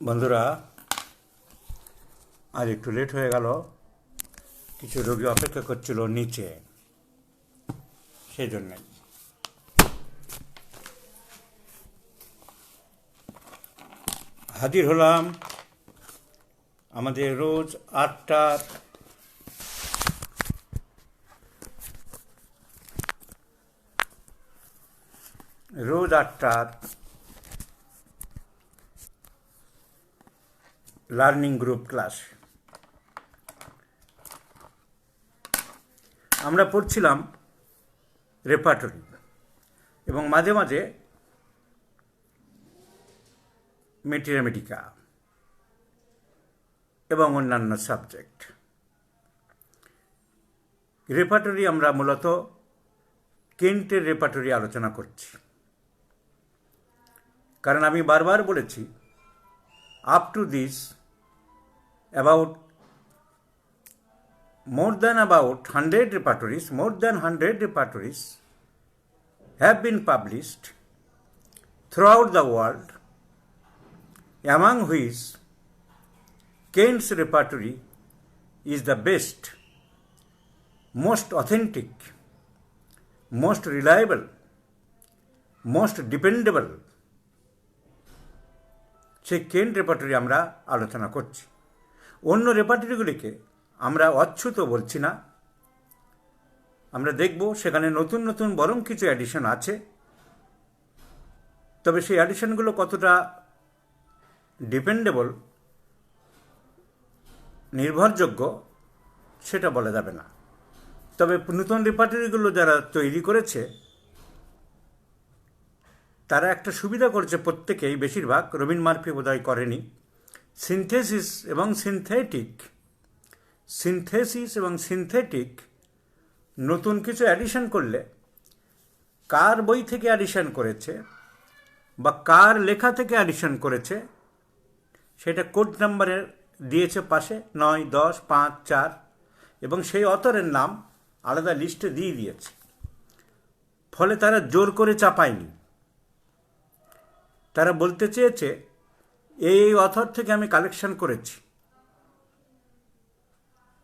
বন্ধুরা, আজ একটু লেট হয়ে গেল। কিছু রোগী অপেক্ষা করছিল নিচে, সেই জন্যে। হাজির হলাম আমাদের রোজ 8টার লার্নিং গ্রুপ ক্লাস। আমরা পড়ছিলাম রেপার্টরি এবং মাঝে মাঝে ম্যাথমেটিকা এবং অন্যান্য সাবজেক্ট। রেপার্টরি আমরা মূলত কেন্টের রেপার্টরি আলোচনা করছি, কারণ আমি বারবার বলেছি up to this about more than 100 repertories have been published throughout the world, among which Kent's repertory is the best, most authentic, most reliable, most dependable. সেই কেন্ট রেপার্টরি আমরা আলোচনা করছি। অন্য রেপার্টরিগুলিকে আমরা অচ্যুত বলছি না। আমরা দেখব সেখানে নতুন নতুন বরং কিছু অ্যাডিশন আছে, তবে সেই অ্যাডিশনগুলো কতটা ডিপেন্ডেবল, নির্ভরযোগ্য, সেটা বলা যাবে না। তবে নতুন রেপার্টরিগুলো যারা তৈরি করেছে তারা একটা সুবিধা করেছে প্রত্যেকেই, বেশিরভাগ, রবিন মার্ফি বোধহয় করেনি। সিনথেসিস এবং সিনথেটিক নতুন কিছু অ্যাডিশন করলে কার বই থেকে অ্যাডিশন করেছে বা কার লেখা থেকে অ্যাডিশন করেছে সেটা কোড নাম্বারের দিয়েছে পাশে, 9, 10, 5, 4, এবং সেই অথরের নাম আলাদা লিস্টে দিয়ে দিয়েছে। ফলে তারা জোর করে চাপায়নি। তারা বলতে চেয়েছে এই অথর থেকে আমি কালেকশন করেছি,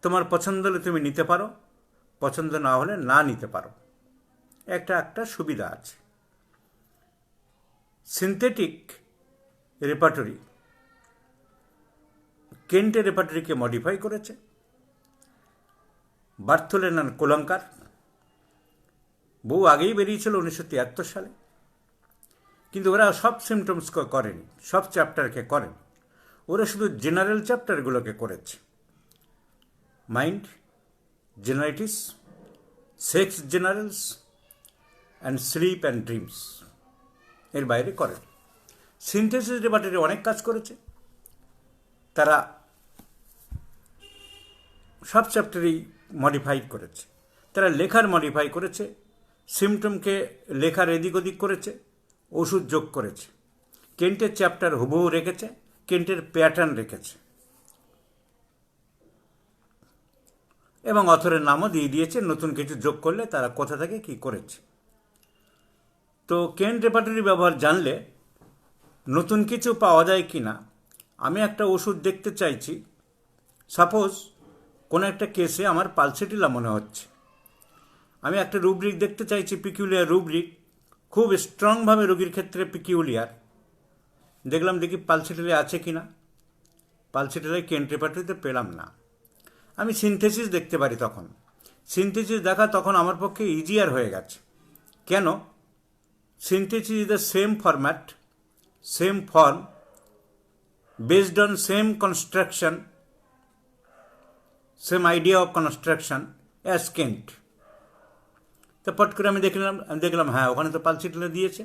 তোমার পছন্দ হলে তুমি নিতে পারো, পছন্দ না হলে না নিতে পারো। একটা সুবিধা আছে। সিনথেটিক রেপার্টরি কেন্টের রেপার্টরিকে মডিফাই করেছে বার্থোলেন আর কোলাঙ্কার। বহু আগেই বেরিয়েছিল 1973 সালে, কিন্তু ওরা সব সিমটমস করেনি, সব চ্যাপ্টারকে করেনি। ওরা শুধু জেনারেল চ্যাপ্টারগুলোকে করেছে। Mind, generalities, sex generals and sleep and dreams, এর বাইরে করেন। সিনথেসিস রেপার্টরি অনেক কাজ করেছে। তারা সব চ্যাপ্টারই মডিফাই করেছে। তারা লেখার মডিফাই করেছে, সিমটমকে লেখার এদিক ওদিক করেছে, ওষুধ যোগ করেছে। কেন্টের চ্যাপ্টার হুবহু রেখেছে, কেন্টের প্যাটার্ন রেখেছে, এবং অথরের নামও দিয়ে দিয়েছে। নতুন কিছু যোগ করলে তারা কোথা থেকে কী করেছে। তো কেন্ট রেপার্টরি ব্যবহার জানলে নতুন কিছু পাওয়া যায় কি না। আমি একটা ওষুধ দেখতে চাইছি, সাপোজ কোনো একটা কেসে আমার পালসেটিলা মনে হচ্ছে, আমি একটা রুব্রিক দেখতে চাইছি, পিকিউলিয়ার রুব্রিক, খুব স্ট্রংভাবে রোগীর ক্ষেত্রে পিকিউলিয়ার। দেখি পালসেটিলা আছে কি না। পালসেটিলায় কেন্ট রেপার্টরিতে পেলাম না। আমি সিনথেসিস দেখতে পারি। তখন সিনথেসিস দেখা তখন আমার পক্ষে ইজিয়ার হয়ে গেছে। কেন? Synthesis is the same format, same form, based on same construction, same idea of construction as Kent. তো পট করে আমি দেখলাম হ্যাঁ, ওখানে তো পালসেটিলা দিয়েছে।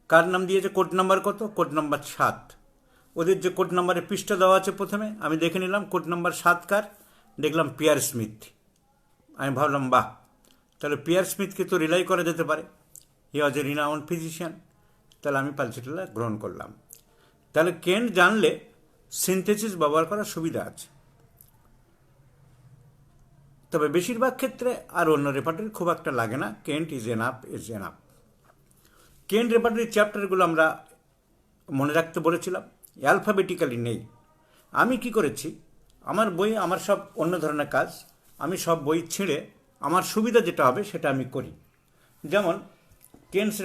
কার নাম দিয়েছে? কোড নাম্বার কত? Code number 7। ওদের যে কোড নাম্বারের পৃষ্ঠা দেওয়া আছে প্রথমে আমি দেখে নিলাম কোড নাম্বার 7 কার। দেখলাম পিয়ার স্মিথ। আমি ভাবলাম বাহ, তাহলে পিয়ার স্মিথকে তো রিলাই করা যেতে পারে, হি ওয়াজ এ রিনাউন্ড ফিজিশিয়ান। তাহলে আমি পালসেটিলা গ্রহণ করলাম। তাহলে কেন্ট জানলে সিনথেসিস ব্যবহার করার সুবিধা আছে। তবে বেশিরভাগ ক্ষেত্রে আর অন্য রেপার্টরি খুব একটা লাগে না। Kent is enough. কেন্ট রেপার্টরির চ্যাপ্টারগুলো আমরা মনে রাখতে বলেছিলাম। অ্যালফাবেটিক্যালি নেই। আমি কি করেছি, আমার বই, আমার সব অন্য ধরনের কাজ, আমি সব বই ছিঁড়ে আমার সুবিধা যেটা হবে সেটা আমি করি। যেমন কেনস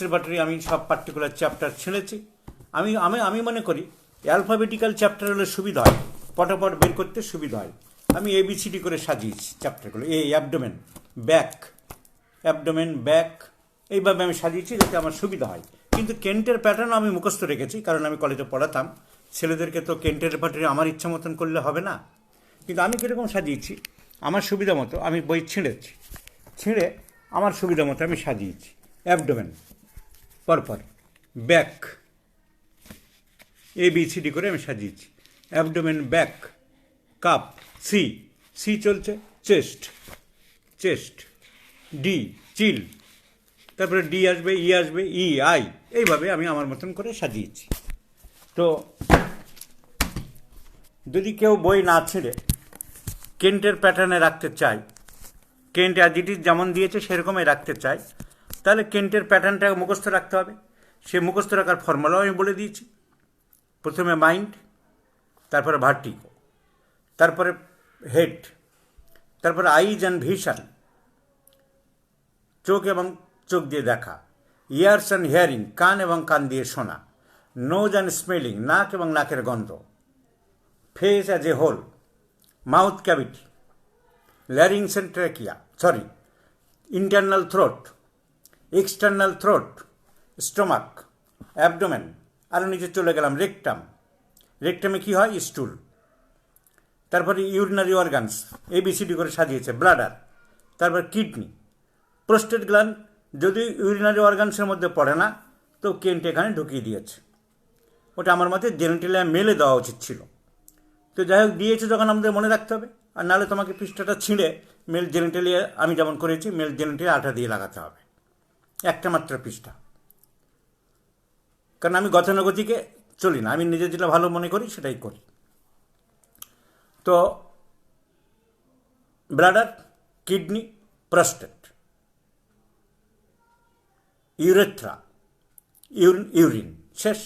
রেপার্টরি আমি সব পার্টিকুলার চ্যাপ্টার ছিঁড়েছি। আমি আমি আমি মনে করি অ্যালফাবেটিক্যাল চ্যাপ্টার হলে সুবিধা হয়, পটাপট বের করতে সুবিধা হয়। আমি ABCD করে সাজিয়েছি চ্যাপ্টারগুলো। অ্যাবডোমেন, ব্যাক, এইভাবে আমি সাজিয়েছি যাতে আমার সুবিধা হয়। কিন্তু কেন্টের প্যাটার্নও আমি মুখস্থ রেখেছি, কারণ আমি কলেজে পড়াতাম। ছেলেদেরকে তো কেন্টের রেপার্টরি আমার ইচ্ছা মতন করলে হবে না। কিন্তু আমি কীরকম সাজিয়েছি, আমার সুবিধা মতো আমি বই ছিঁড়ে আমার সুবিধা মতো আমি সাজিয়েছি। অ্যাবডোমেন পরপর, ব্যাক, ABCD করে আমি সাজিয়েছি। অ্যাবডোমেন, ব্যাক, কাপ, সি চলছে, চেস্ট, ডি, চিল, তারপরে ডি আসবে, আই, এইভাবে আমি আমার মতন করে সাজিয়েছি। তো যদি কেউ বই না ছিঁড়ে কেন্টের প্যাটার্নে রাখতে চায়, কেন্ট অ্যাজ ইট ইজ যেমন দিয়েছে সেরকমই রাখতে চায়, তাহলে কেন্টের প্যাটার্নটাকে মুখস্থ রাখতে হবে। সে মুখস্থ রাখার ফর্মুলাও আমি বলে দিয়েছি। প্রথমে মাইন্ড, তারপরে ভার্টিগো, তারপরে হেড, তারপরে আইজ অ্যান্ড ভিশন, চোখ দিয়ে দেখা, ইয়ার্স অ্যান্ড হিয়ারিং, কান এবং কান দিয়ে শোনা, নোজ অ্যান্ড স্মেলিং, নাক এবং নাকের গন্ধ, face as a whole, mouth cavity, larynx and trachea, internal throat, external throat, stomach, abdomen, আরও নিচে চলে গেলাম রেকটামে কী হয়, স্টুল, তারপরে ইউরিনারি অর্গানস, ABCD করে সাজিয়েছে, ব্লাডার, তারপর কিডনি, প্রোস্টেট গ্ল্যান্ড, যদি ইউরিনারি অর্গানসের মধ্যে পড়ে না তো কেন্ট এখানে ঢুকিয়ে দিয়েছে। ওটা আমার মতে জেনিটালিয়া মেলে দেওয়া উচিত ছিল। তো যাই হোক, দিয়েছে যখন আমাদের মনে রাখতে হবে, আর নাহলে তোমাকে পৃষ্ঠাটা ছিঁড়ে মেল জেনিটালিয়া, আমি যেমন করেছি, মেল জেনিটালিয়া আঠা দিয়ে লাগাতে হবে, একটা মাত্র পৃষ্ঠা। কারণ আমি গতানুগতিকে চলি না, আমি নিজে যেটা ভালো মনে করি সেটাই করি। তো bladder, kidney, prostate, urethra, urine, শেষ।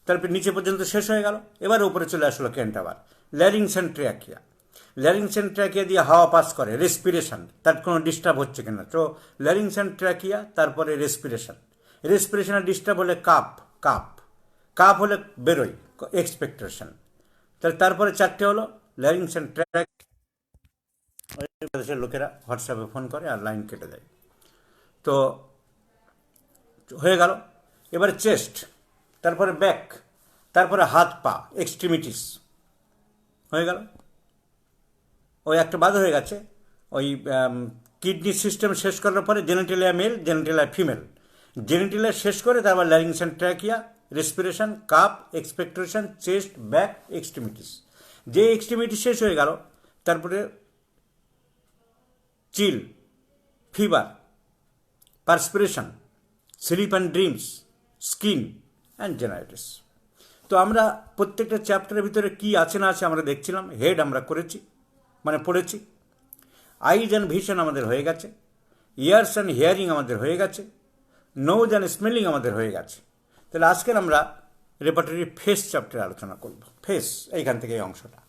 তারপর নিচে পর্যন্ত শেষ হয়ে গেল। এবার উপরে চলে আসলো কেন্ট আবার। ল্যারিংস অ্যান্ড ট্র্যাকিয়া দিয়ে হাওয়া পাস করে, রেসপিরেশন, তার কোনো ডিস্টার্ব হচ্ছে কিনা। তো ল্যারিংস অ্যান্ড ট্র্যাকিয়া, তারপরে রেসপিরেশনের ডিস্টার্ব হলে কাপ হলে বেরোয়, এক্সপেক্টেশন। তারপরে চারটে হলো ল্যারিংস অ্যান্ড ট্র্যাকিয়া। লোকেরা হোয়াটসঅ্যাপে ফোন করে আর লাইন কেটে দেয়। তো হয়ে গেল। এবারে চেস্ট, তারপরে ব্যাক, তারপরে হাত পা, এক্সট্রিমিটিস হয়ে গেল। ওই একটা বাদ হয়ে গেছে, ওই কিডনি সিস্টেম শেষ করার পরে genitalia male, genitalia female, genitalia শেষ করে তারপর larynx and trachea, respiration, cough, expectoration, chest, back, extremities. যে এক্সট্রিমিটিস শেষ হয়ে গেল, তারপরে chill, fever, perspiration, sleep and dreams, skin and generalities. তো আমরা প্রত্যেকটা চ্যাপ্টারের ভিতরে কী আছে না আছে আমরা দেখছিলাম। হেড আমরা পড়েছি। আইজ অ্যান্ড ভিশন আমাদের হয়ে গেছে, ইয়ার্স অ্যান্ড হিয়ারিং আমাদের হয়ে গেছে, নোজ অ্যান্ড স্মেলিং আমাদের হয়ে গেছে। তাহলে আজকের আমরা রেপার্টরি ফেস চ্যাপ্টারে আলোচনা করব। ফেস, এইখান থেকে এই অংশটা।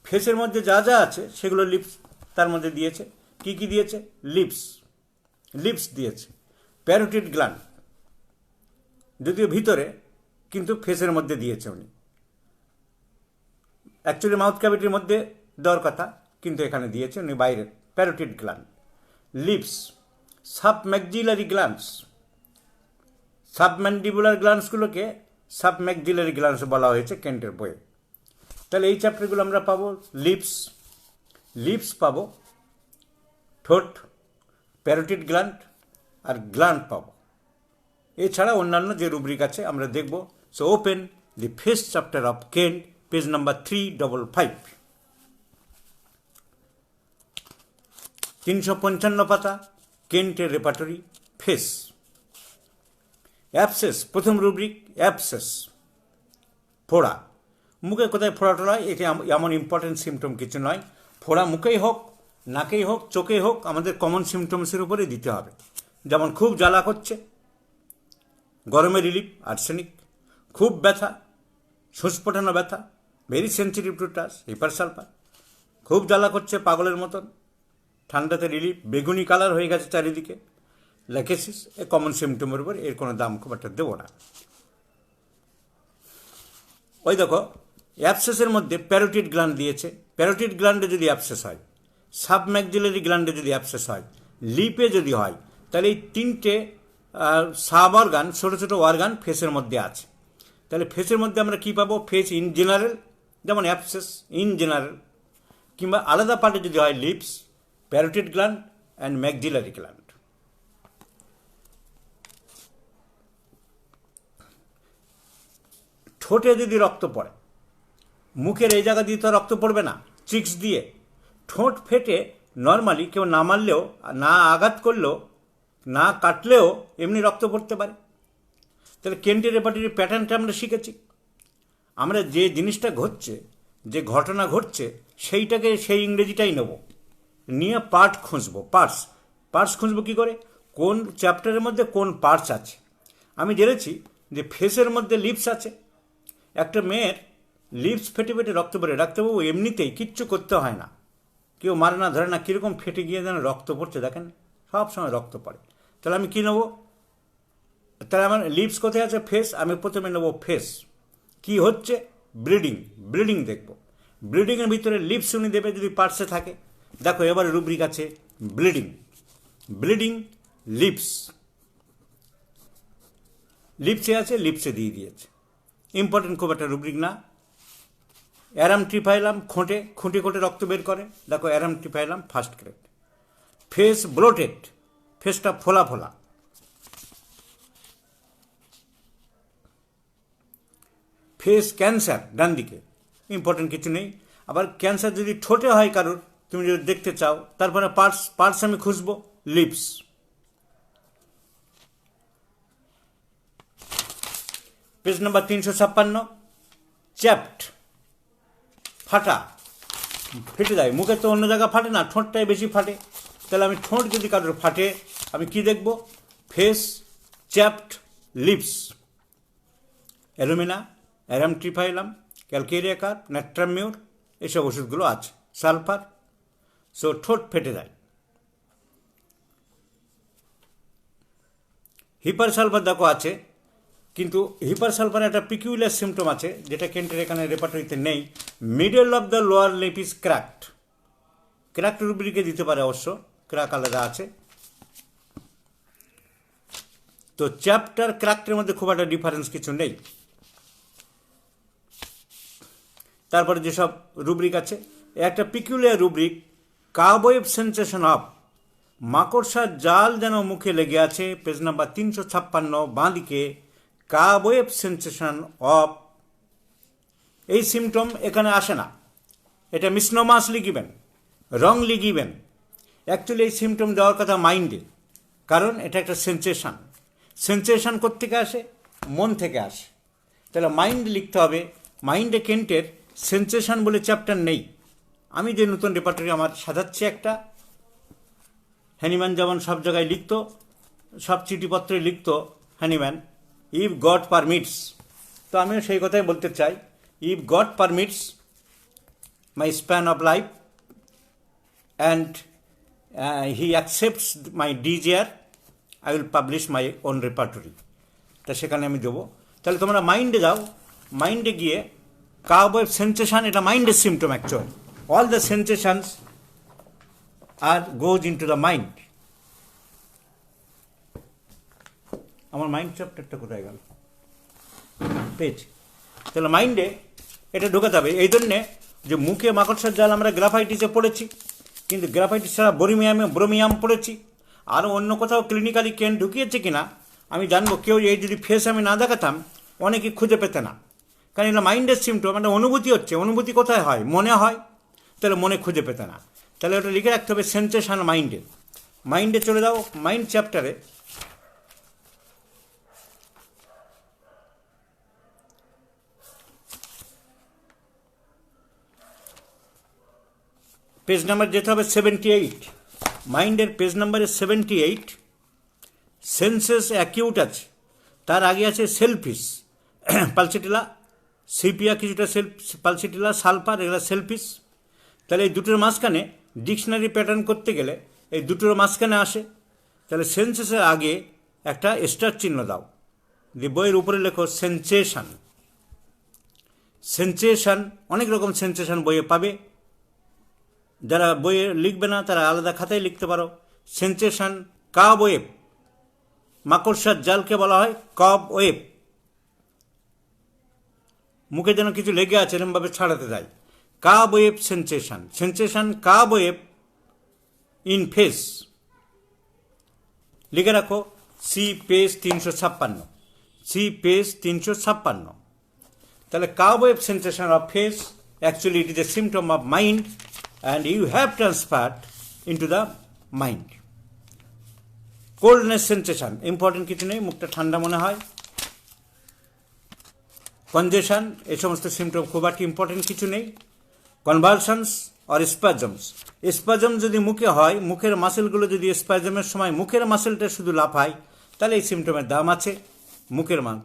ফেসের মধ্যে যা যা আছে সেগুলো লিপস তার মধ্যে দিয়েছে। কি কি দিয়েছে? লিপস দিয়েছে, প্যারোটিড গ্ল্যান্ড, যদিও ভিতরে, কিন্তু ফেসের মধ্যে দিয়েছে উনি। অ্যাকচুয়ালি মাউথ ক্যাভিটির মধ্যে দেওয়ার কথা, কিন্তু এখানে দিয়েছে উনি বাইরে। Parotid gland, lips, submaxillary glands, submandibular গ্ল্যান্ডসগুলোকে সাবম্যাক্সিলারি গ্ল্যান্ডস বলা হয়েছে কেন্টের বইয়ে। তাহলে এই চ্যাপ্টারগুলো আমরা পাবো। লিপস পাবো, ঠোঁট, প্যারোটিড গ্ল্যান্ড আর গ্ল্যান্ড পাবো। এছাড়া অন্যান্য যে রুব্রিক আছে আমরা দেখব। So open the first chapter of Kent, page number 355, 355 পাতা, কেন্টের রেপার্টরি, ফেস। অ্যাবসেস, প্রথম রুব্রিক, অ্যাবসেস, ফোড়া। মুখে কোথায় ফোড়া টোড়া হয়, এটা এমন ইম্পর্টেন্ট সিমটম কিছু নয়। ফোড়া মুখেই হোক, নাকেই হোক, চোখেই হোক, আমাদের কমন সিমটমসের উপরে দিতে হবে। যেমন খুব জ্বালা করছে, গরমে রিলিফ, আর্সেনিক। খুব ব্যথা, সুস্ফোটানো ব্যথা, ভেরি সেন্সিটিভ টু টাচ, হিপারসালফার, খুব জ্বালা করছে পাগলের মতন, ঠান্ডাতে রিলিফ, বেগুনি কালার হয়ে গেছে চারিদিকে, ল্যাকেসিস, এ কমন সিমটমের উপর এর কোনো দাম খুব একটা দেবো না। ওই দেখো অ্যাবসেসের মধ্যে প্যারোটিড গ্ল্যান্ড দিয়েছে, প্যারোটিড গ্ল্যান্ডে যদি অ্যাবসেস হয়, সাবম্যাক্সিলারি গ্ল্যান্ডে যদি অ্যাবসেস হয়, লিপে যদি হয়, তাহলে এই তিনটে সাব অর্গান, ছোটো ছোটো অর্গান ফেসের মধ্যে আছে। তাহলে ফেসের মধ্যে আমরা কী পাবো? ফেস ইন জেনারেল, যেমন অ্যাবসেস ইন জেনারেল, কিংবা আলাদা পার্টে যদি হয় lips, parotid gland and maxillary gland. ঠোঁটে যদি রক্ত পড়ে, মুখের এই জায়গা দিয়ে তো রক্ত পড়বে না, চিক্স দিয়ে, ঠোঁট ফেটে নর্মালি কেউ না মারলেও, না আঘাত করলেও, না কাটলেও এমনি রক্ত পড়তে পারে। তাহলে কেন্টের রেপার্টরির প্যাটার্নটা আমরা শিখেছি। আমরা যে জিনিসটা ঘটছে, যে ঘটনা ঘটছে, সেইটাকে সেই ইংরেজিটাই নেব, নিয়ে পার্ট খুঁজবো, পার্টস খুঁজবো কী করে? কোন চ্যাপ্টারের মধ্যে কোন পার্টস আছে। আমি জেনেছি যে ফেসের মধ্যে লিপস আছে। একটা মেয়ের লিপস ফেটে ফেটে রক্ত পড়ে, ডাক্তারবাবু এমনিতেই কিচ্ছু করতে হয় না, কেউ মারে না, ধরে না, কীরকম ফেটে গিয়ে যেন রক্ত পড়ছে, দেখেন সব সময় রক্ত পড়ে। তাহলে আমি কী নেবো? তাহলে আমার লিপস কোথায় আছে? ফেস। আমি প্রথমে নেবো ফেস। কি হচ্ছে? ব্লিডিং দেখব। ব্লিডিংয়ের ভিতরে লিপস উনি দেবে যদি পার্টসে থাকে। দেখো এবারে রুব্রিক আছে ব্লিডিং লিপসে আছে, লিপসে দিয়ে দিয়েছে, ইম্পর্টেন্ট খুব একটা রুব্রিক না। অ্যারাম ট্রিফাইলাম খুঁটে রক্ত বের করে, দেখো arum triphyllum first grade. Face bloated, ফেসটা ফোলা ফোলা। ফেস ক্যান্সার ডান দিকে, ইম্পর্টেন্ট কিছু নেই। আবার ক্যান্সার যদি ঠোঁটে হয় কারোর, তুমি যদি দেখতে চাও, তারপরে পার্টস আমি খুঁজবো, লিপস। পেজ নাম্বার 356, চ্যাপ্ট, ফাটা, ফেটে যায়। মুখে তো অন্য জায়গা ফাটে না, ঠোঁটটাই বেশি ফাটে। তাহলে আমি ঠোঁট যদি কারোর ফাটে, আমি কি দেখব? Face, chapped, lips. Alumina, arum triphyllum, calcarea carb, natrum mur, এসব ওষুধগুলো আছে, সালফার। সো ঠোঁট ফেটে যায়। হিপারসালফার দেখো আছে, কিন্তু হিপারসালফার একটা পিকিউলার সিমটম আছে, যেটা কেন্টের এখানে রেপার্টরিতে নেই। Middle of the lower lip is cracked রুব্রিকে দিতে পারে, অবশ্য ক্র্যাক আলাদা আছে। তো চ্যাপ্টার ক্র্যাকটের মধ্যে খুব একটা ডিফারেন্স কিছু নেই। তারপরে যেসব রুব্রিক আছে, একটা পিকিউলার রুব্রিক, কার্বওয়েভ সেন্সেশন অফ, মাকড়সার জাল যেন মুখে লেগে আছে, পেজ নাম্বার 356 বাঁ দিকে, কার্বওয়েভ সেন্সেশন অফ। এই সিমটম এখানে আসে না, এটা মিসনোমাসলি গিভেন, রংলি গিভেন। অ্যাকচুয়ালি এই সিমটম দেওয়ার কথা মাইন্ডে, কারণ এটা একটা সেন্সেশন কোত্থেকে আসে? মন থেকে আসে। তাহলে মাইন্ড লিখতে হবে। মাইন্ডে কেন্টের সেন্সেশন বলে চ্যাপ্টার নেই। আমি যে নতুন রেপার্টরি আমার সাজাচ্ছি একটা, হ্যানিম্যান যেমন সব জায়গায় লিখতো, সব চিঠিপত্রে লিখতো হ্যানিম্যান, ইফ গড পারমিটস। তো আমিও সেই কথাই বলতে চাই, if god permits my span of life and he accepts my desire, I will publish my own repertory. তা সেখানে আমি দেবো। তাহলে তোমরা মাইন্ডে যাও, মাইন্ডে গিয়ে কার্বওয়েভ সেন্সেশন, এটা মাইন্ডের symptom actual. All the sensations are goes into the mind. আমার মাইন্ড চ্যাপ্টারটা কোথায় গেল? পেজ। তাহলে মাইন্ডে এটা ঢোকাতে হবে। এই জন্যে যে মুখে মাকড়সার জাল আমরা গ্রাফাইটিসে পড়েছি, কিন্তু গ্রাফাইটিস ছাড়া ব্রোমিয়াম পড়েছি। আরও অন্য কোথাও ক্লিনিক্যালি কেন ঢুকিয়েছে কিনা আমি জানবো। কেউ এই যদি ফেস আমি না দেখাতাম, অনেকে খুঁজে পেতে না, কারণ এটা মাইন্ডের সিমটম, একটা অনুভূতি হচ্ছে। অনুভূতি কোথায় হয়? মনে হয়। তাহলে মনে খুঁজে পেতে না। তাহলে ওটা লিখে রাখতে হবে, সেন্সেশন মাইন্ডে চলে যাও। মাইন্ড চ্যাপ্টারে পেজ নাম্বার যেতে হবে 78। মাইন্ডের পেজ নাম্বারে 78 সেন্সেস অ্যাকিউট আছে, তার আগে আছে সেলফিশ। পালসিটিলা, সিপিয়া কিছুটা পালসিটিলা, সালফার, এগুলো সেলফিশ। তাহলে এই দুটোর মাঝখানে ডিকশনারি প্যাটার্ন করতে গেলে এই দুটোর মাঝখানে আসে। তাহলে সেন্সেসের আগে একটা স্টার চিহ্ন দাও, দিয়ে বইয়ের উপরে লেখো সেন্সেশন। সেন্সেশন, অনেক রকম সেন্সেশন বইয়ে পাবে, যারা বইয়ে লিখবে না তারা আলাদা খাতায় লিখতে পারো। সেন্সেশন কাব ওয়েব, মাকড়সার জালকে বলা হয় কাব ওয়েব। মুখে যেন কিছু লেগে আছে এরমভাবে ছাড়াতে যায়, cobweb sensation. Sensation cobweb in face, লিখে রাখো সি পেজ 356, সি পেজ 356। তাহলে cobweb sensation of face, actually it is a symptom of mind and you have transferred into the mind. Coldness sensation, important কিছু নেই, মুখটা ঠান্ডা মনে হয়। কনজেশন, এই সমস্ত সিমটম খুব একটা ইম্পর্টেন্ট কিছু নেই। কনভালশনস অর স্পাজমস, স্পাজম যদি মুখে হয়, মুখের মাসেলগুলো যদি স্পাজমের সময় মুখের মাসেলটা শুধু লাফায়, তাহলে এই সিমটমের দাম আছে মুখের মান।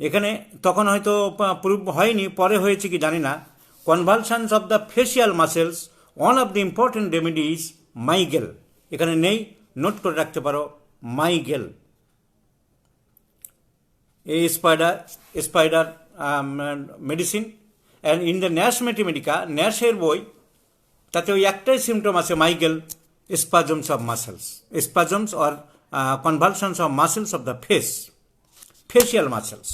এখানে তখন হয়তো প্রুভ হয়নি, পরে হয়েছে কি জানি না। Convulsions of the facial muscles, one of the important remedy is mygale. এখানে নেই, নোট করে রাখতে পারো মাইগেল। এই spider medicine. And in the Nash mathematica, ন্যাশের বই, তাতে ওই একটাই সিমটম আছে mygale, spasms of muscles, spasms or convulsions of muscles of the face, facial muscles.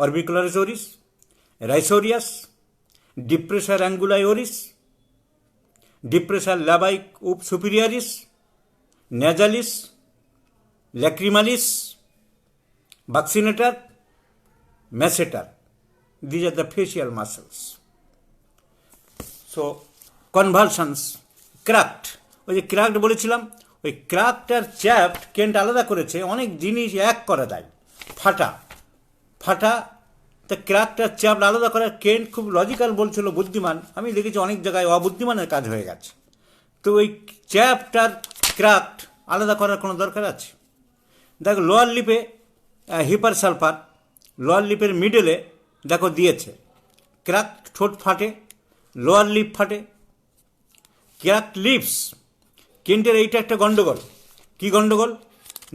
Orbicularis oris, risorius, depressor anguli oris, depressor labii superioris, nasalis, lacrimalis, vaccinator, masseter. These are the facial muscles. So convulsions, cracked, ওই যে cracked বলেছিলাম, ওই cracked আর চ্যাপড Kent আলাদা করেছে। অনেক জিনিস এক করা যায়, ফাটা ফাটা, তা ক্র্যাকড আর চ্যাপড আলাদা করা কেন্ট খুব লজিক্যাল বলছিল, বুদ্ধিমান। আমি দেখেছি অনেক জায়গায় অবুদ্ধিমানের কাজ হয়ে গেছে। তো ওই চ্যাপড আর ক্র্যাকড আলাদা করার কোনো দরকার আছে? দেখো লোয়ার লিপে হিপার সালফার, লোয়ার লিপের মিডলে দেখো দিয়েছে, ক্র্যাক ঠোঁট ফাটে, লোয়ার লিপ ফাটে, ক্র্যাক লিপস। কেন্টের এইটা একটা গন্ডগোল। কি গন্ডগোল?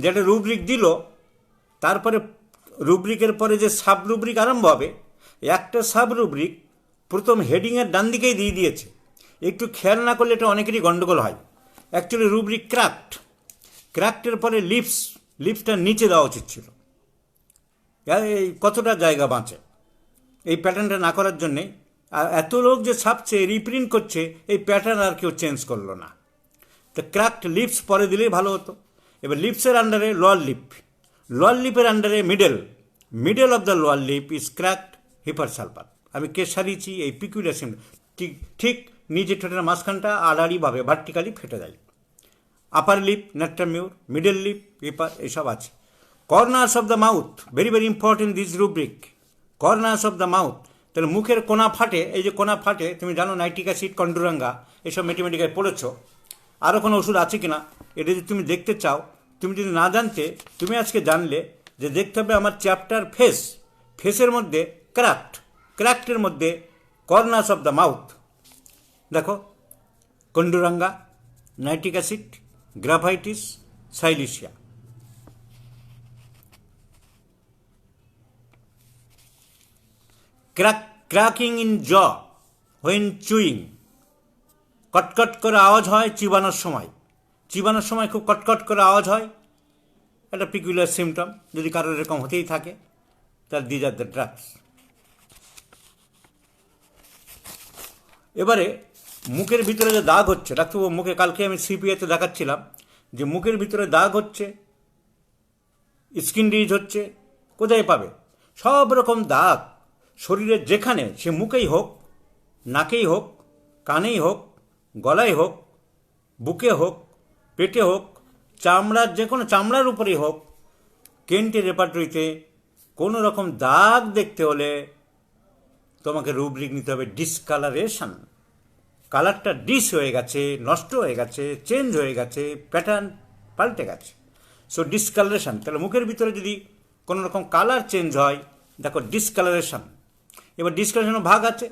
যেটা রুব্রিক দিল, তারপরে রুব্রিকের পরে যে সাব রুব্রিক আরম্ভ হবে, একটা সাব রুব্রিক প্রথম হেডিংয়ের ডান দিকেই দিয়ে দিয়েছে। একটু খেয়াল না করলে এটা অনেকেরই গন্ডগোল হয়। অ্যাকচুয়ালি রুব্রিক ক্র্যাকড, ক্র্যাকটের পরে লিপসটা নিচে দেওয়া উচিত ছিল। এই কতটা জায়গা বাঁচে এই প্যাটার্নটা না করার জন্যে। আর এত লোক যে ছাপছে, রিপ্রিন্ট করছে, এই প্যাটার্ন আর কেউ চেঞ্জ করলো না। তো ক্র্যাকড লিপস পরে দিলেই ভালো হতো। এবার লিপসের আন্ডারে লোয়ার লিপ, লোয়ার লিপের আন্ডারে middle of the lower lip is cracked hepar sulphur. আমি কে সারিয়েছি এই পিকুলার সিম, ঠিক নিজের ঠোঁটের মাঝখানটা আড়াআড়িভাবে ভার্টিক্যালি ফেটে যায়। আপার লিপ ন্যাট্রামিউর, মিডল লিপ হিপার, এইসব আছে। Corners of the mouth, very very important this rubric, corners of the mouth. তাহলে মুখের কোনা ফাটে, এই যে কোনা ফাটে, তুমি জানো নাইট্রিক অ্যাসিড, কন্ডুরাঙ্গা, এসব ম্যাথমেটিকায় পড়েছ। আরও কোনো ওষুধ আছে কি না এটা যদি তুমি দেখতে চাও, তুমি যদি না জানতে, তুমি আজকে জানলে যে দেখতে হবে আমার চ্যাপ্টার ফেসের মধ্যে ক্র্যাকটের মধ্যে কর্নার্স অফ দ্য মাউথ। দেখো condurango, nitric acid, graphites, silicea. Cracking in jaw when chewing, কটকট করে আওয়াজ হয় চিবানোর সময় খুব কটকট করে আওয়াজ হয়, একটা পিকুলার সিমটম। যদি কারোর এরকম হতেই থাকে, তাহলে দিজ আর দ্য ড্রাগস। এবারে মুখের ভিতরে যে দাগ হচ্ছে, ডাক্তারবাবু মুখে, কালকে আমি সিপিআইতে দেখাচ্ছিলাম যে মুখের ভিতরে দাগ হচ্ছে, স্কিন ডিজিজ হচ্ছে, কোথায় পাবে? সব রকম দাগ শরীরের যেখানে, সে মুখেই হোক, নাকেই হোক, কানেই হোক, গলায় হোক, বুকে হোক, পেটে হোক, চামড়ার যে কোনো চামড়ার উপরেই হোক, কেন্টের রেপার্টরিতে কোনো রকম দাগ দেখতে হলে তোমাকে রুব্রিক নিতে হবে ডিসকালারেশন। কালারটা ডিস হয়ে গেছে, নষ্ট হয়ে গেছে, চেঞ্জ হয়ে গেছে, প্যাটার্ন পাল্টে গেছে। So discolouration. তাহলে মুখের ভিতরে যদি কোনো রকম কালার চেঞ্জ হয়, দেখো ডিসকালারেশন। এবার ডিসকালারেশনের ভাগ আছে,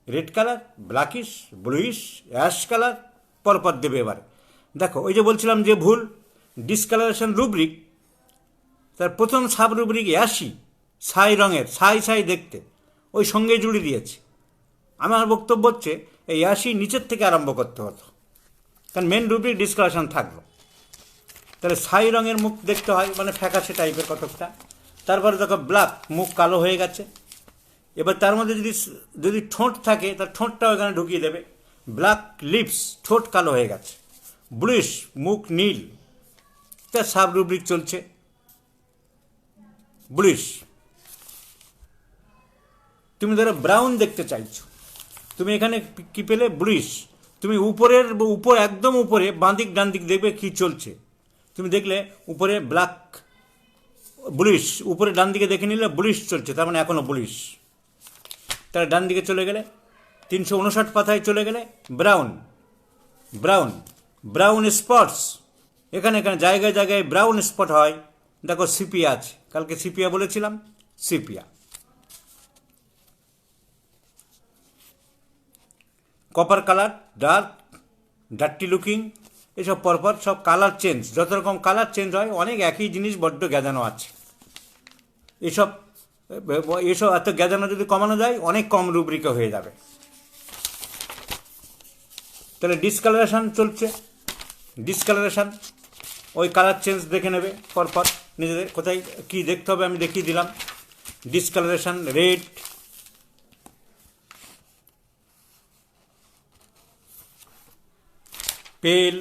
red colour, blackish, bluish, ash colour, পরপর দেবে। এবারে দেখো ওই যে বলছিলাম যে ভুল, ডিসকালারেশন রুব্রিক, তার প্রথম সাব রুব্রিক অ্যাশি, ছাই রঙের, ছাই ছাই দেখতে, ওই সঙ্গে জুড়ে দিয়েছে। আমার বক্তব্য হচ্ছে এই অ্যাশি নিচের থেকে আরম্ভ করতে হতো, কারণ মেন রুব্রিক ডিসকালারেশন থাকলো। তাহলে ছাই রঙের মুখ দেখতে হয়, মানে ফ্যাকাশে টাইপের কতকটা। তারপরে দেখো ব্ল্যাক, মুখ কালো হয়ে গেছে। এবার তার মধ্যে যদি ঠোঁট থাকে তার ঠোঁটটাও এখানে ঢুকিয়ে দেবে। ব্ল্যাক লিপস, ঠোঁট কালো হয়ে গেছে। ব্লুইশ, মুখ নীল, তার সাব রুব্রিক চলছে ব্লুইশ। তুমি ধরো ব্রাউন দেখতে চাইছো, তুমি এখানে কি পেলে? ব্লুইশ। তুমি উপর একদম উপরে বাঁদিক ডান দিক দেখবে কি চলছে। তুমি দেখলে উপরে ব্ল্যাক, ব্লুইশ, উপরে ডান দিকে দেখে নিলে ব্লুইশ চলছে, তার মানে এখনো ব্লুইশ। তার ডান দিকে চলে গেলে 359 পাতায় চলে গেলে ব্রাউন, ব্রাউন, ব্রাউন স্পটস, এখানে জায়গায় জায়গায় ব্রাউন স্পট হয়। দেখো সিপিয়া আছে, কালকে সিপিয়া বলেছিলাম, sepia. Copper colour, dark, dirty looking, এসব পরপর সব কালার চেঞ্জ। যত রকম কালার চেঞ্জ হয়, অনেক একই জিনিস বড্ড গ্যাদানো আছে। এসব এত গ্যাদানো যদি কমানো যায়, অনেক কম রুব্রিকে হয়ে যাবে। তাহলে ডিসকালারেশন চলছে, ডিসকালারেশন, ওই কালার চেঞ্জ দেখে নেবে পরপর নিজেদের, কোথায় কী দেখতে হবে আমি দেখিয়ে দিলাম। ডিসকালারেশন, রেড, পেল,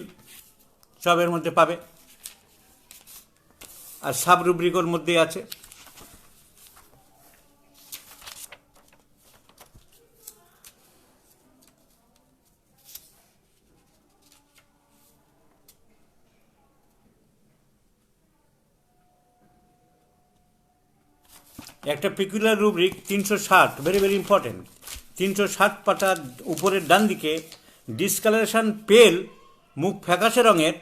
সবের মধ্যে পাবে। আর সাব রুব্রিকর মধ্যে আছে। একটা peculiar rubric 360, very very important. 360 পাতার উপরের ডান দিকে ডিসকালারেশন পেল, মুখ ফ্যাকাশে রঙের,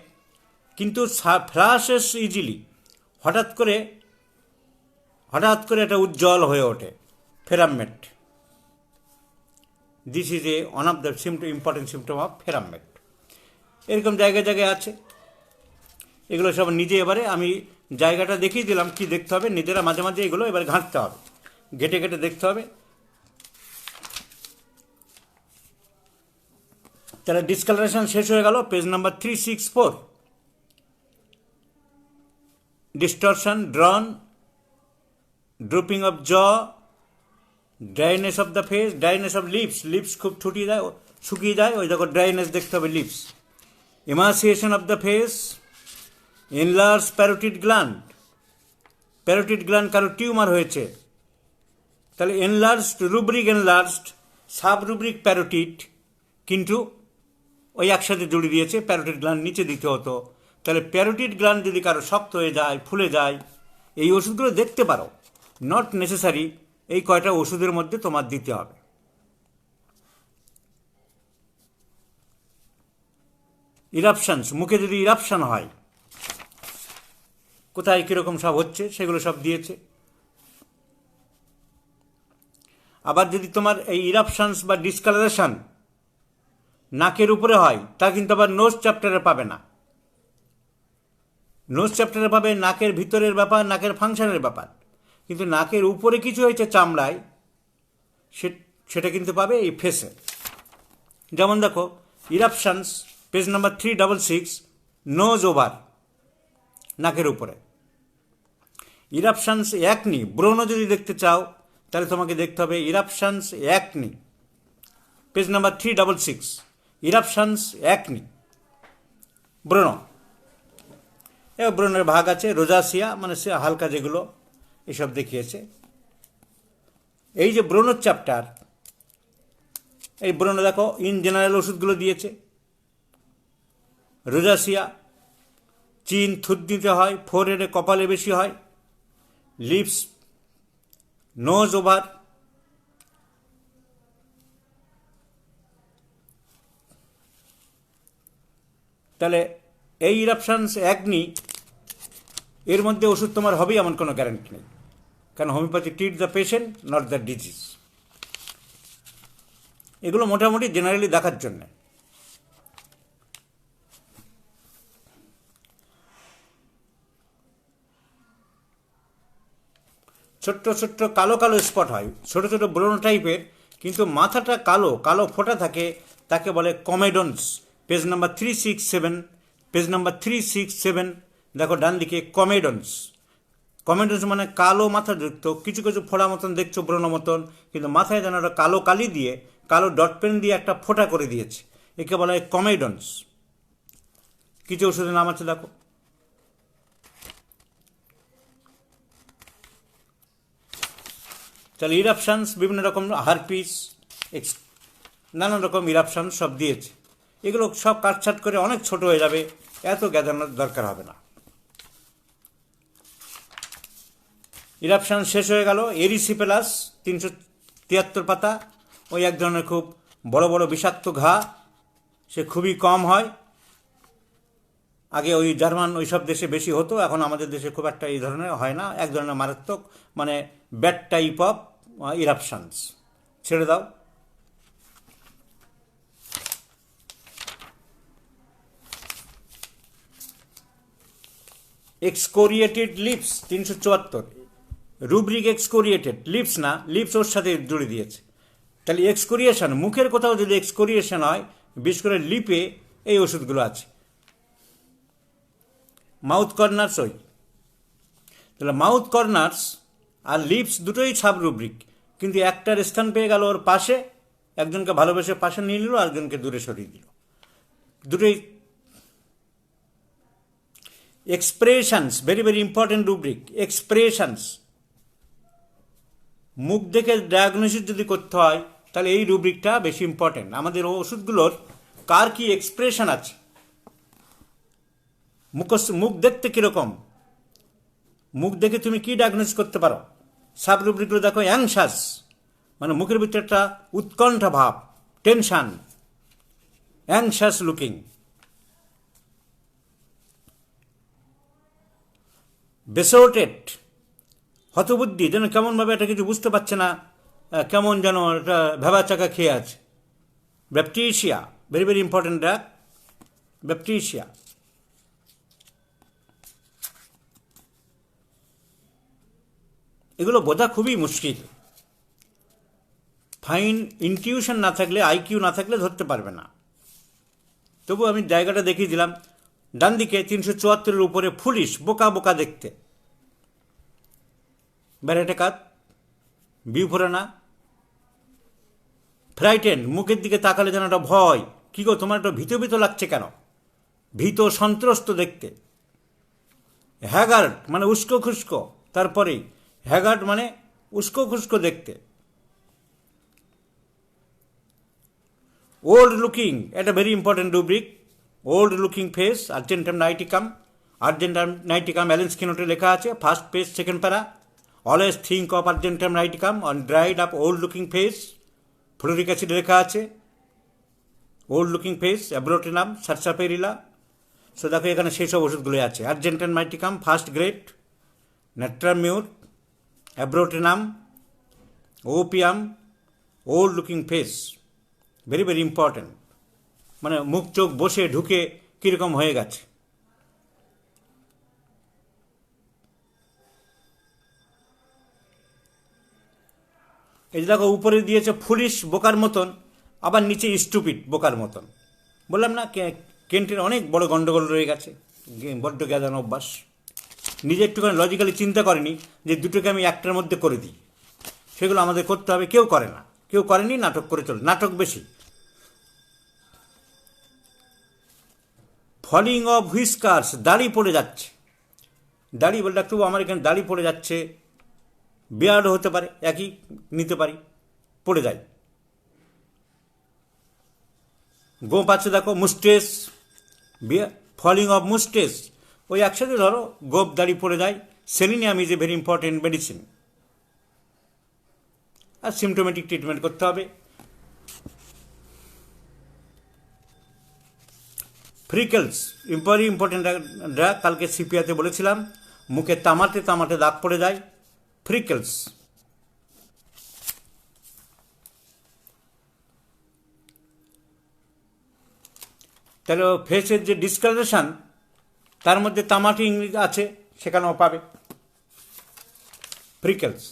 কিন্তু ফ্ল্যাশেস ইজিলি, হঠাৎ করে এটা উজ্জ্বল হয়ে ওঠে, ferrum met. This is a one of the important symptom of ferrum met. এরকম জায়গায় জায়গায় আছে, এগুলো সব নিজে এবারে আমি জায়গাটা দেখিয়ে দিলাম কি দেখতে হবে, নিজেরা মাঝে মাঝে এগুলো এবারে ঘাঁটতে হবে, ঘেটে ঘেটে দেখতে হবে। তাহলে ডিসকালারেশন শেষ হয়ে গেল। Page number 364, distortion, drawn, drooping of jaw, dryness of the face, dryness of lips, lips খুব ছুটিয়ে যায়, শুকিয়ে যায়, ওই দেখো ড্রাইনেস দেখতে হবে lips. Emaciation of the face, enlarge parotid gland, parotid gland কারো টিউমার হয়েছে, তাহলে enlarged, rubric enlarged, sub rubric parotid, কিন্তু ওই একসাথে জুড়ে দিয়েছে, প্যারোটিড গ্ল্যান্ড নিচে দিতে হতো। তাহলে প্যারোটিড গ্ল্যান্ড যদি কারো শক্ত হয়ে যায়, ফুলে যায়, এই ওষুধগুলো দেখতে পারো, নট নেসেসারি এই কয়টা ওষুধের মধ্যে তোমার দিতে হবে। ইরাপশানস, মুখে যদি ইরাপশান হয়, কোথায় কীরকম সব হচ্ছে সেগুলো সব দিয়েছে। আবার যদি তোমার এই ইরাপশানস বা ডিসকালারেশন নাকের উপরে হয়, তা কিন্তু আবার নোজ চ্যাপ্টারে পাবে না। নোজ চ্যাপ্টারে পাবে নাকের ভিতরের ব্যাপার, নাকের ফাংশনের ব্যাপার, কিন্তু নাকের উপরে কিছু হয়েছে চামড়ায়, সেটা কিন্তু পাবে এই ফেসে। যেমন দেখো ইরাপশানস, পেজ নাম্বার 366, নোজ ওভার, নাকের উপরে। ইরাপশানস অ্যাকনি, ব্রণ যদি দেখতে চাও তাহলে তোমাকে দেখতে হবে ইরাপশানস অ্যাকনি, পেজ নাম্বার 366, ইরাপশানস অ্যাকনি, ব্রণ। এবার ব্রণের ভাগ আছে, রোজাসিয়া, মানে সে হালকা যেগুলো, এসব দেখিয়েছে। এই যে ব্রণের চ্যাপ্টার, এই ব্রণ দেখো ইন জেনারেল ওষুধগুলো দিয়েছে। রোজাসিয়া, চিন থুতনিতে হয়, ফোরহেডে কপালে বেশি হয়, লিপস, নোজ ওভার, তাহলে এই ইরাপশানস অ্যাকনি এর মধ্যে ওষুধ তোমার হবেই এমন কোনো গ্যারান্টি নেই, কারণ homeopathy treat the patient not the disease. এগুলো মোটামুটি জেনারেলি দেখার জন্য। ছোট্ট ছোট্ট কালো কালো স্পট হয়, ছোট ছোট ব্রণ টাইপের, কিন্তু মাথাটা কালো কালো ফোঁটা থাকে, তাকে বলে কমেডন্স। পেজ নাম্বার 367, পেজ নাম্বার 367 দেখো ডান দিকে কমেডন্স। কমেডন্স মানে কালো মাথাযুক্ত, কিছু কিছু ফোঁটা মতন দেখছো ব্রণ মতন, কিন্তু মাথায় যেন একটা কালো কালি দিয়ে, কালো ডট পেন দিয়ে একটা ফোঁটা করে দিয়েছে, একে বলা হয় কমেডন্স। কিছু ওষুধের নাম আছে দেখো। তাহলে ইরাপশানস, বিভিন্ন রকম হারপিস, নানান রকম ইরাপশান সব দিয়েছে। এগুলো সব কাটছাট করে অনেক ছোট হয়ে যাবে, এত জ্ঞানের দরকার হবে না। ইরাপশান শেষ হয়ে গেল। এরিসিপেলাস 373 পাতা, ওই এক ধরনের খুব বড় বড় বিষাক্ত ঘা, সে খুবই কম হয়। আগে ওই জার্মান ওই সব দেশে বেশি হতো, এখন আমাদের দেশে খুব একটা এই ধরনের হয় না। এক ধরনের মারাত্মক মানে ব্যাড টাইপ অফ ইরাপশানস। ছেড়ে দাও। এক্সকোরিয়েটেড লিপস 374, রুব্রিক এক্সকোরিয়েটেড লিপস না, লিপস ওর সাথে জুড়ে দিয়েছে। তাহলে এক্সকোরিয়েশন, মুখের কোথাও যদি এক্সকোরিয়েশন হয়, বিশেষ করে লিপে, এই ওষুধগুলো আছে। মাউথ কর্নার্স ওই, তাহলে মাউথ কর্নার্স আর লিপস দুটোই সাব রুব্রিক, কিন্তু একটার স্থান পেয়ে গেল ওর পাশে, একজনকে ভালোবেসে পাশে নিয়ে নিল, আরেকজনকে দূরে সরিয়ে দিল, দুটোই। Expressions, very very important rubric. Expressions, মুখ দেখে ডায়াগনোসিস যদি করতে হয়, তাহলে এই রুব্রিকটা বেশি ইম্পর্টেন্ট। আমাদের ওষুধগুলোর কার কি এক্সপ্রেশন আছে, মুখ দেখতে কীরকম, মুখ দেখে তুমি কি ডায়াগনোসিস করতে পারো। সাব রুব্রিকগুলো দেখো, অ্যাংশাস মানে মুখের ভিতরে একটা উৎকণ্ঠা ভাব, টেনশান, অ্যাংশাস লুকিং। বেসোটেড, হতবুদ্ধি, যেন কেমনভাবে এটা কিছু বুঝতে পারছে না, কেমন যেন একটা ভেবা চাকা খেয়ে আছে। ব্যাপটিশিয়া, ভেরি ভেরি ইম্পর্টেন্ট ড্রাগ, ব্যাপটিশিয়া। এগুলো বোঝা খুবই মুশকিল। ফাইন ইনটিউশন না থাকলে, আইকিউ না থাকলে ধরতে পারবে না। তবু আমি জায়গাটা দেখিয়ে দিলাম। ডান দিকে 374-এর উপরে ফুলিশ, বোকা বোকা দেখতে, ব্যারেটে কাত, বিফোরানা। ফ্রাইটেন, মুখের দিকে তাকালে যেন একটা ভয়, কী গো তোমার একটা ভীত ভীত লাগছে কেন, ভীত সন্ত্রস্ত দেখতে। হ্যাগার্ট মানে উস্কো খুস্কো, তারপরেই হ্যাগার্ট মানে উস্কো খুস্কো দেখতে। ওল্ড লুকিং, এটা very important rubric. Old looking face, argentum nitricum. Argentum nitricum Allen's নোটে লেখা আছে, first page, second para. Always think of argentum nitricum on dried up old looking face. Fluoric acid লেখা আছে। Old looking face, abrotanum, sarsaparilla. So দেখো এখানে সেই সব ওষুধগুলো আছে। Argentum nitricum first grade, natrum mur, abrotanum, opium, old looking face, very very important. মানে মুখ চোখ বসে ঢুকে কীরকম হয়ে গেছে। এই যে দেখো উপরে দিয়েছে ফুলিশ, বোকার মতন, আবার নিচে স্টুপিড, বোকার মতন। বললাম না কেন্টের অনেক বড় গন্ডগোল রয়ে গেছে, বড্ড জ্ঞান অভ্যাস। নিজে একটুখানি লজিক্যালি চিন্তা করেনি যে দুটোকে আমি একটার মধ্যে করে দিই, সেগুলো আমাদের করতে হবে। কেউ করে না, কেউ করেনি, নাটক করে চলে, নাটক বেশি। ফলিং অফ হুইস্কার্স, দাড়ি পড়ে যাচ্ছে। দাড়ি বলে ডাক্তারবাবু আমার এখানে দাড়ি পড়ে যাচ্ছে, বিয়ার্ডও হতে পারে, একই নিতে পারি, পড়ে যায়। গোপ আছে দেখো, মুস্টেস, ফলিং অফ মুস্টেস, ওই একসাথে ধরো, গোপ দাড়ি পড়ে যায়। Selenium is a very important medicine. আর সিমটোমেটিক ট্রিটমেন্ট করতে হবে। ফ্রিকেলস, ভেরি ইম্পর্টেন্ট ড্রাগ, কালকে সিপিআতে বলেছিলাম। মুখে তামাটে তামাটে দাগ পড়ে যায়, ফ্রিকেলস। তাহলে ফেসের যে ডিসকালারেশন, তার মধ্যে তামাটে ইংরেজি আছে, সেখানেও পাবে ফ্রিকেলস।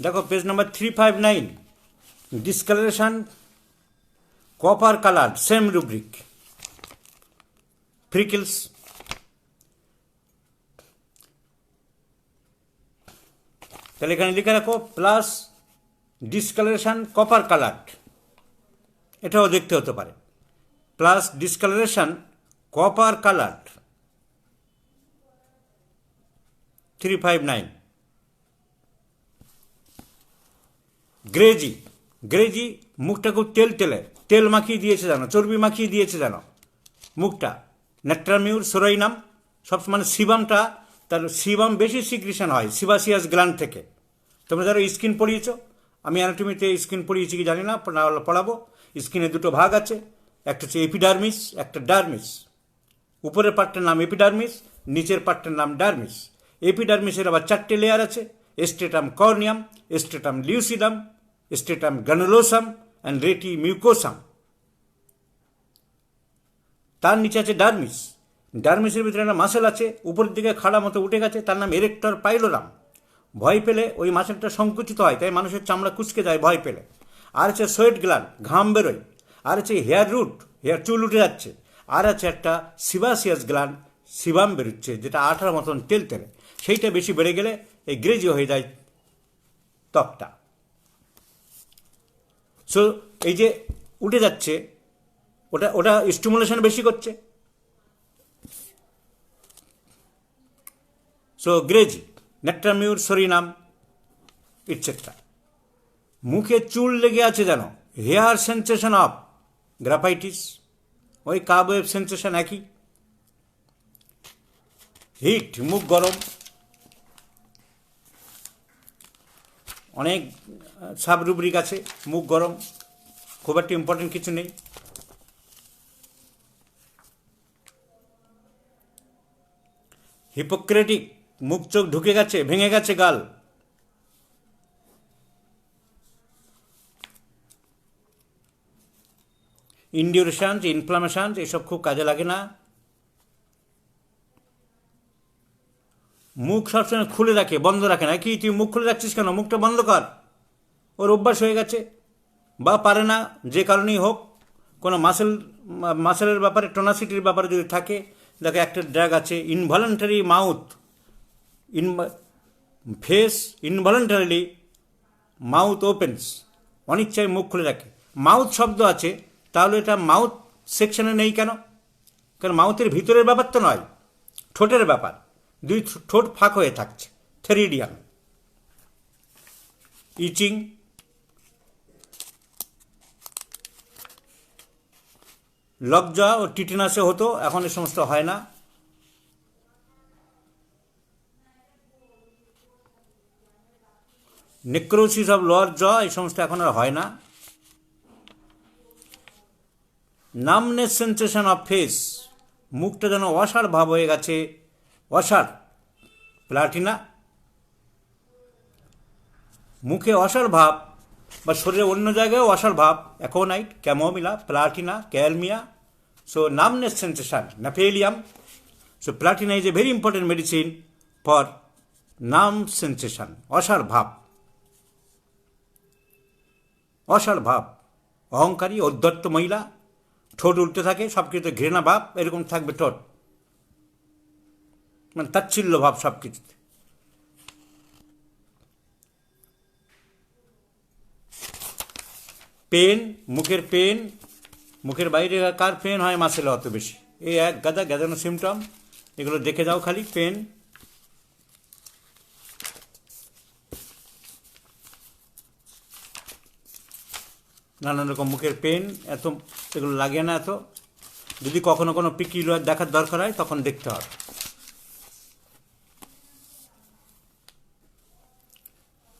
দেখো page number 359, discolouration copper colour, same rubric, freckles. তাহলে এখানে লিখে রাখো প্লাস ডিসকালারেশন কপার কালার, এটাও দেখতে হতে পারে, প্লাস ডিসকালারেশন কপার কালার 359। গ্রেজি, গ্রেজি মুখটা খুব তেল মাখিয়ে দিয়েছে জানো, চর্বি মাখিয়ে দিয়েছে জানো মুখটা। নেট্রামিউর সোরাইনাম, সব মানে সিবামটা, তার সিবাম বেশি সিক্রিশন হয় সিবাসিয়াস গ্ল্যান্ড থেকে। তোমরা যারা স্কিন পড়িয়েছো, আমি অ্যানাটমিতে স্কিন পড়িয়েছি কি জানি না, পড়াবো। স্কিনে দুটো ভাগ আছে, একটা হচ্ছে এপিডার্মিস, একটা ডার্মিস। উপরের পার্টটার নাম এপিডার্মিস, নিচের পার্টটার নাম ডার্মিস। এপিডার্মিসের আবার 4টে লেয়ার আছে, স্ট্রেটাম কর্নিয়াম, স্ট্রেটাম লিউসিডাম, স্ট্রেটাম গ্রানুলোসাম অ্যান্ড রেটি মিউকোসাম। তার নিচে আছে ডার্মিস। ডার্মিসের ভিতরে একটা মাসেল আছে, উপরের দিকে খাড়া মতো উঠে গেছে, তার নাম এরেক্টর পাইলোরাম। ভয় পেলে ওই মাসেলটা সংকুচিত হয়, তাই মানুষের চামড়া কুচকে যায় ভয় পেলে। আর আছে সোয়েট গ্ল্যান্ড, ঘাম বেরোয়। আর আছে হেয়ার রুট, হেয়ার চুল উঠে যাচ্ছে। আর আছে একটা সিবাসিয়াস গ্ল্যান্ড, সিবাম বেরোচ্ছে, যেটা আঠার মতন তেলে। সেইটা বেশি বেড়ে গেলে এই গ্রেজি হয়ে যায় ত্বকটা। সো এই যে উঠে যাচ্ছে, ওটা ওটা স্টিমুলেশন বেশি করছে। So গ্রেজি, নেট্রামিউর psorinum et cetera. মুখে চুল লেগে আছে জানো, হেয়ার সেন্সেশন অফ গ্রাফাইটিস, ওই কাবওয়েভ সেন্সেশন একই। হিট, মুখ গরম, অনেক সাব রুব্রিক আছে। মুখ গরম খুব একটা ইম্পর্টেন্ট কিছু নেই। হিপোক্রেটিক, মুখ চোখ ঢুকে গেছে, ভেঙে গেছে গাল। ইনডিউরেশনস, ইনফ্লামেশনস, এসব খুব কাজে লাগে না। মুখ সবসময় খুলে রাখে, বন্ধ রাখে না। কি তুই মুখ খুলে রাখছিস কেন, মুখটা বন্ধ কর। ওর অভ্যাস হয়ে গেছে, বা পারে না, যে কারণেই হোক। কোনো মাসেলের ব্যাপারে, টোনাসিটির ব্যাপারে যদি থাকে, দেখো একটা ড্রাগ আছে involuntary mouth, face involuntarily mouth opens, অনিচ্ছায় মুখ খুলে রাখে। মাউথ শব্দ আছে, তাহলে এটা মাউথ সেকশনে নেই কেন? কারণ মাউথের ভিতরের ব্যাপার তো নয়, ঠোঁটের ব্যাপার। দুই ঠোঁট ফাঁক হয়ে থাকছে, থেরিডিয়ান। ইচিং, লকজা ও টিটেনাসে হতো, এখন এ সমস্ত হয় না। নেক্রোসিস অফ লোয়ার জ, এই সমস্ত এখন আর হয় না। নামনেস সেন্সেশন অফ ফেস, মুখটা যেন অসাড় ভাব হয়ে গেছে, অসাড়, প্লাটিনা। মুখে অসাড় ভাব বা শরীরে অন্য জায়গায় অসাড় ভাব, aconite, chamomilla, platina, kalmia. So numbness sensation, নেফেলিয়াম। So platina is a very important medicine for numb sensation, অসাড় ভাব। অসাড় ভাব, অহংকারী, অধ্যত্ত মহিলা, ঠোঁট উল্টে থাকে, সব কিছুতে ঘৃণা ভাব এরকম থাকবে ঠোঁট, মানে তাচ্ছিল্য ভাব সব কিছুতে। পেন, মুখের পেন, মুখের বাইরে কার পেন হয়, মাসেলে অত বেশি। এই এক গাদা গাদানো সিমটম, এগুলো দেখে যাও খালি। পেন, নানান রকম মুখের পেন, এত এগুলো লাগে না এত, যদি কখনো কোনো পিকিউলার দেখার দরকার হয় তখন দেখতে হবে।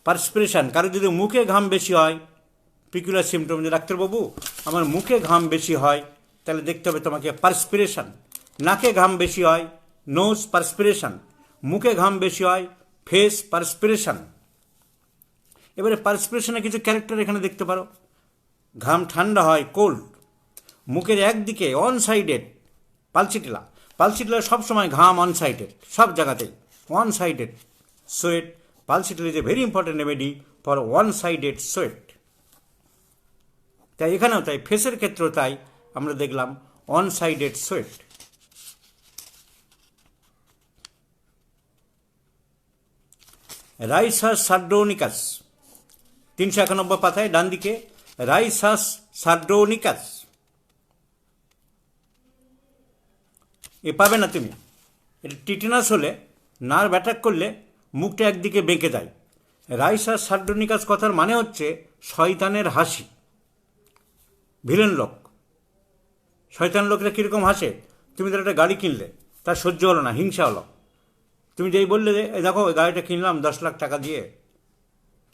পারস্পিরেশন, কারো যদি মুখে ঘাম বেশি হয়, পিকুলার সিমটম, যে ডাক্তারবাবু আমার মুখে ঘাম বেশি হয়, তাহলে দেখতে হবে তোমাকে পারস্পিরেশন। নাকে ঘাম বেশি হয়, নোজ পারস্পিরেশন। মুখে ঘাম বেশি হয়, ফেস পারস্পিরেশন। এবারে পারস্পিরেশনে কিছু ক্যারেক্টার এখানে দেখতে পারো। ঘাম ঠান্ডা হয়, কোল্ড। মুখের একদিকে অন সাইডেড, পালসিটিলা। পালসিটিলা সবসময় ঘাম অন সাইডেড, সব জায়গাতেই one sided sweat. Pulsatilla is a very important remedy for one sided sweat. তাই এখানেও তাই, ফেসের ক্ষেত্রেও তাই আমরা দেখলাম অন সাইডেড সোয়েট। রাইসাস সার্ডোনিকাস, 391 পাতায় ডান দিকে, রাইসাস সার্ডোনিকাস। এ পাবে না তুমি। এটা টিটেনাস হলে, নার্ভ অ্যাটাক করলে মুখটা একদিকে বেঁকে যায়। রাইসাস সার্ডোনিকাস কথার মানে হচ্ছে শয়তানের হাসি, ভিলেন লোক। শয়তান লোকরা কীরকম হাসে, তুমি তার একটা গাড়ি কিনলে, তার সহ্য হলো না, হিংসা হলো। তুমি যেই বললে যে দেখো ওই গাড়িটা কিনলাম 10 লাখ টাকা দিয়ে,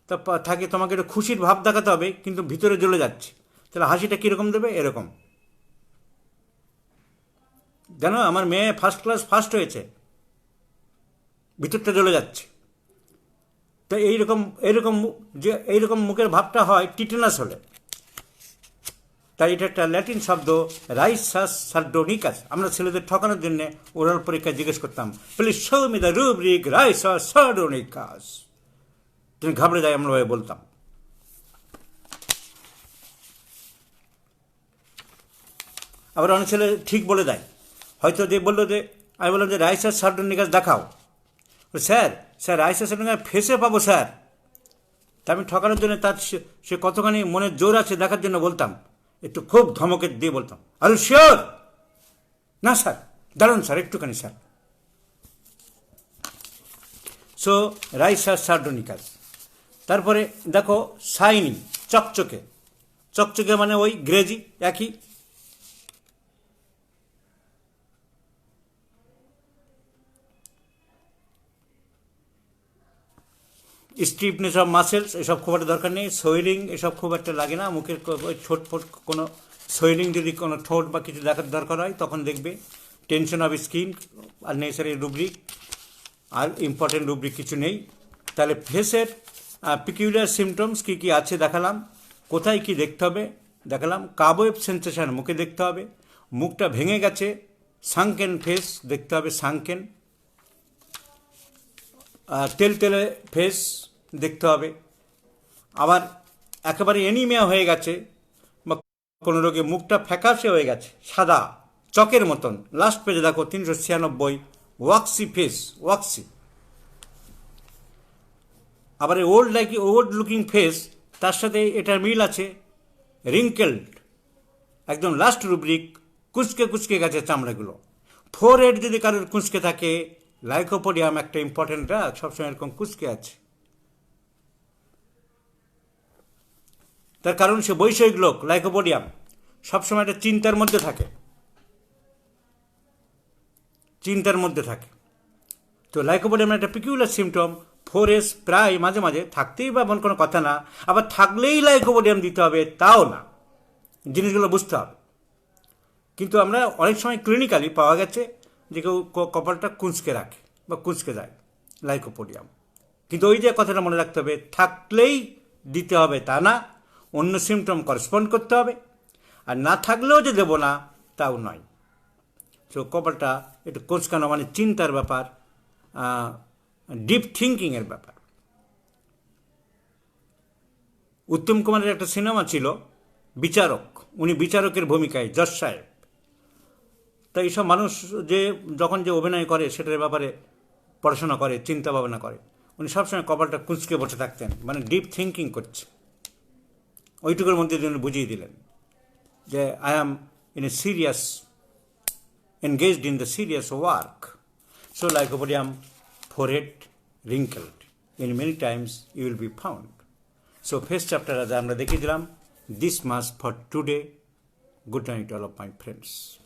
তা থাকে তোমাকে একটু খুশির ভাব দেখাতে হবে, কিন্তু ভিতরে জ্বলে যাচ্ছে। তাহলে হাসিটা কীরকম দেবে, এরকম। জানো আমার মেয়ে ফার্স্ট ক্লাস ফার্স্ট হয়েছে, ভিতরটা জ্বলে যাচ্ছে। তো এইরকম যে এইরকম মুখের ভাবটা হয় টিটেনাস হলে। তাই এটা একটা ল্যাটিন শব্দ, রাইসাস সার্ডোনিকাস। আমরা ছেলেদের ঠকানোর জন্য ওরাল পরীক্ষায় জিজ্ঞেস করতাম, please show me the rubric risus sardonicus. তুমি ঘাবড়ে যায়, আমরা বলতাম। আবার অনেক ছেলে ঠিক বলে দেয়, হয়তো যে বললো যে, আমি বললাম যে রাইসাস সার্ডোনিকাস দেখাও, স্যার স্যার রাইসাস সার্ডোনিকাস ফেসে পাবো স্যার। তা আমি ঠকানোর জন্য তার সে কতখানি মনের জোর আছে দেখার জন্য বলতাম, একটু খুব ধমকে দিয়ে বলতাম, আর শিওর? না স্যার, দাঁড়ান স্যার একটুখানি স্যার। সো রাইসাস সার্ডোনিকাস। তারপরে দেখো শাইনি, চকচকে। চকচকে মানে ওই গ্রেজি, একই। স্টিফনেস অফ মাসেলস, এসব খুব একটা দরকার নেই। সোয়েলিং এসব খুব একটা লাগে না। মুখের ওই ঠোঁট ফোট কোনো সোয়েলিং যদি কোনো ঠোঁট বা কিছু দেখার দরকার হয় তখন দেখবে। টেনশন অফ স্কিন আর নেসারি রুব্রিক, আর ইম্পর্টেন্ট রুব্রিক কিছু নেই। তাহলে ফেসের পিকিউলার সিমটমস কী কী আছে দেখালাম। কোথায় কি দেখতে হবে দেখালাম। কাবওয়েব সেন্সেশন মুখে দেখতে হবে। মুখটা ভেঙে গেছে, সাংকেন ফেস দেখতে হবে, সাংকেন। তেলতেলে ফেস দেখতে হবে। আবার একেবারে এনিমিয়া হয়ে গেছে বা কোনো রোগে মুখটা ফ্যাকাশে হয়ে গেছে, সাদা চকের মতন। লাস্ট পেজে দেখো 396, ওয়াক্সি ফেস, ওয়াক্সি। আবার ওল্ড লুকিং ফেস, তার সাথে এটার মিল আছে, রিঙ্কেলড। একদম লাস্ট রুব্রিক, কুচকে কুচকে গেছে চামড়াগুলো। ফোরহেড যদি কারোর কুচকে থাকে, লাইকোপোডিয়াম একটা ইম্পর্টেন্ট, সবসময় এরকম কুচকে আছে। তার কারণ সে বৈষয়িক লোক। লাইকোপোডিয়াম সবসময় একটা চিন্তার মধ্যে থাকে, চিন্তার মধ্যে থাকে। তো লাইকোপোডিয়াম একটা পিকিউলার সিমটম। 4S প্রায় মাঝে মাঝে থাকতেই বা এমন কোনো কথা না, আবার থাকলেই লাইকোপোডিয়াম দিতে হবে তাও না, জিনিসগুলো বুঝতে হবে। কিন্তু আমরা অনেক সময় ক্লিনিক্যালি পাওয়া গেছে যে কেউ কপালটা কুঁচকে রাখে বা কুঁচকে যায়, লাইকোপোডিয়াম। কিন্তু ওই যে কথাটা মনে রাখতে হবে, থাকলেই দিতে হবে তা না, অন্য সিমটম করেসপন্ড করতে হবে। আর না থাকলেও যে দেবো না তাও নয়। তো কপালটা একটু কোঁচকানো মানে চিন্তার ব্যাপার, ডিপ থিঙ্কিংয়ের ব্যাপার। উত্তম কুমারের একটা সিনেমা ছিল বিচারক, উনি বিচারকের ভূমিকায়, যশ সাহেব। তাই এইসব মানুষ যে যখন যে অভিনয় করে সেটার ব্যাপারে পড়াশোনা করে, চিন্তা ভাবনা করে। উনি সবসময় কপালটা কুঁচকে বসে থাকতেন, মানে ডিপ থিঙ্কিং করছে। ওইটুকুর মধ্যে উনি বুঝিয়ে দিলেন যে I am in a serious, engaged in the serious work. So lycopodium, forehead, wrinkled. In many times you will be found. So first chapter as আমরা দেখিয়ে দিলাম, this much for today. Good night, all of my friends.